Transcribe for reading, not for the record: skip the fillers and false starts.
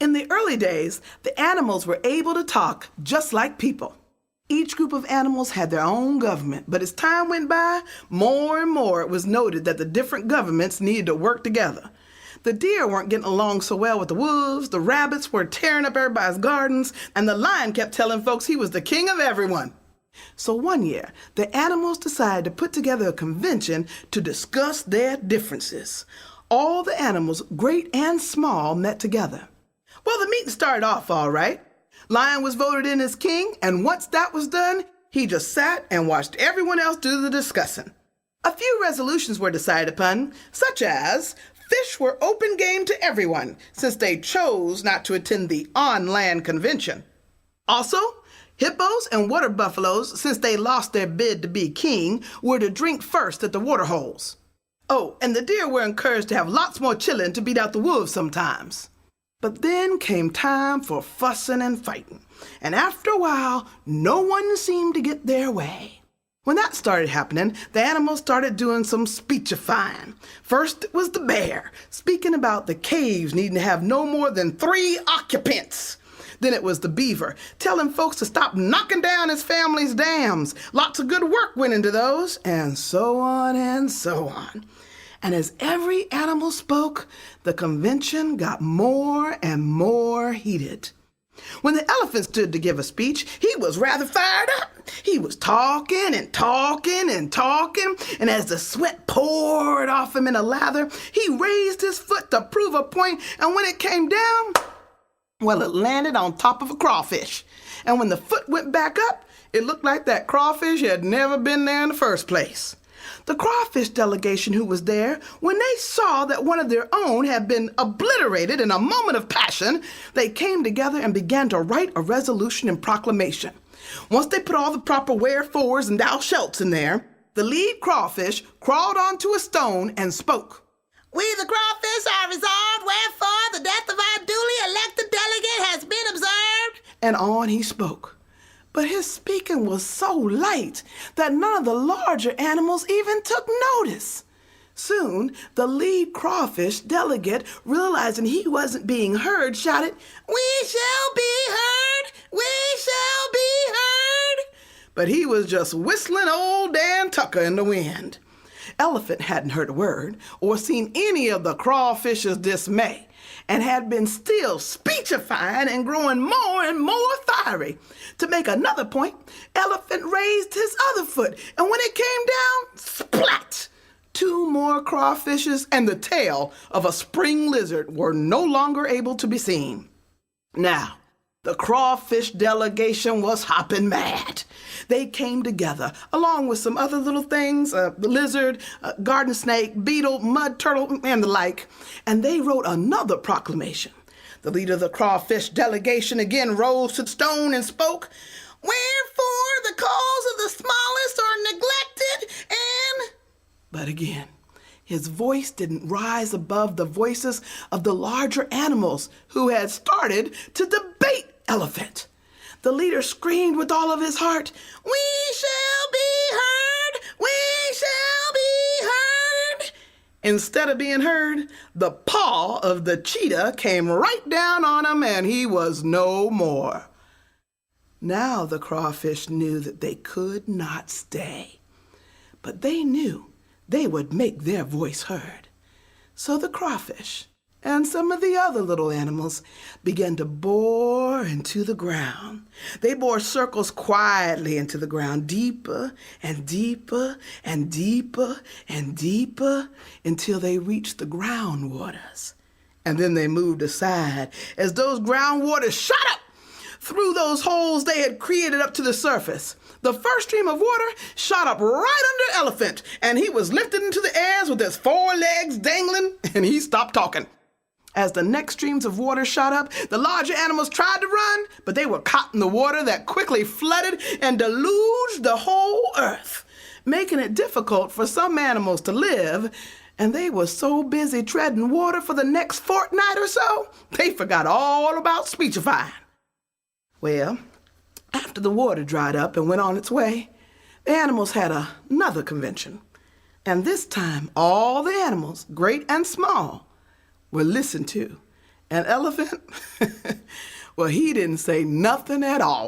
In the early days, the animals were able to talk just like people. Each group of animals had their own government, but as time went by, more and more it was noted that the different governments needed to work together. The deer weren't getting along so well with the wolves, the rabbits were tearing up everybody's gardens, and the lion kept telling folks he was the king of everyone. So one year, the animals decided to put together a convention to discuss their differences. All the animals, great and small, met together. Well, the meeting started off all right. Lion was voted in as king, and once that was done, he just sat and watched everyone else do the discussing. A few resolutions were decided upon, such as fish were open game to everyone, since they chose not to attend the on-land convention. Also, hippos and water buffaloes, since they lost their bid to be king, were to drink first at the water holes. Oh, and the deer were encouraged to have lots more chillin' to beat out the wolves sometimes. But then came time for fussing and fighting, and after a while, no one seemed to get their way. When that started happening, the animals started doing some speechifying. First it was the bear, speaking about the caves needing to have no more than 3 occupants. Then it was the beaver, telling folks to stop knocking down his family's dams. Lots of good work went into those, and so on and so on. And as every animal spoke, the convention got more and more heated. When the elephant stood to give a speech, he was rather fired up. He was talking and talking and talking, and as the sweat poured off him in a lather, he raised his foot to prove a point, and when it came down, well, it landed on top of a crawfish. And when the foot went back up, it looked like that crawfish had never been there in the first place. The crawfish delegation who was there, when they saw that one of their own had been obliterated in a moment of passion, they came together and began to write a resolution and proclamation. Once they put all the proper wherefores and thou shalts in there, the lead crawfish crawled onto a stone and spoke. We the crawfish are resolved, wherefore the death of our duly elected delegate has been observed. And on he spoke. But his speaking was so light that none of the larger animals even took notice. Soon, the lead crawfish delegate, realizing he wasn't being heard, shouted, We shall be heard! We shall be heard! But he was just whistling old Dan Tucker in the wind. Elephant hadn't heard a word or seen any of the crawfish's dismay, and had been still speechifying and growing more and more fiery. To make another point, Elephant raised his other foot, and when it came down, splat! 2 more crawfishes and the tail of a spring lizard were no longer able to be seen. Now, the crawfish delegation was hopping mad. They came together, along with some other little things, the lizard, garden snake, beetle, mud turtle, and the like, and they wrote another proclamation. The leader of the crawfish delegation again rose to the stone and spoke, Wherefore the cause of the smallest are neglected and... But again, his voice didn't rise above the voices of the larger animals who had started to debate Elephant. The leader screamed with all of his heart, We shall be heard! We shall be heard! Instead of being heard, the paw of the cheetah came right down on him and he was no more. Now the crawfish knew that they could not stay, but they knew they would make their voice heard. So the crawfish and some of the other little animals began to bore into the ground. They bore circles quietly into the ground, deeper and deeper and deeper and deeper, until they reached the groundwaters. And then they moved aside as those groundwaters shot up through those holes they had created up to the surface. The first stream of water shot up right under Elephant, and he was lifted into the airs with his 4 legs dangling, and he stopped talking. As the next streams of water shot up, the larger animals tried to run, but they were caught in the water that quickly flooded and deluged the whole earth, making it difficult for some animals to live, and they were so busy treading water for the next fortnight or so, they forgot all about speechifying. Well, after the water dried up and went on its way, the animals had another convention, and this time all the animals, great and small, were listened to And Elephant, well, he didn't say nothing at all.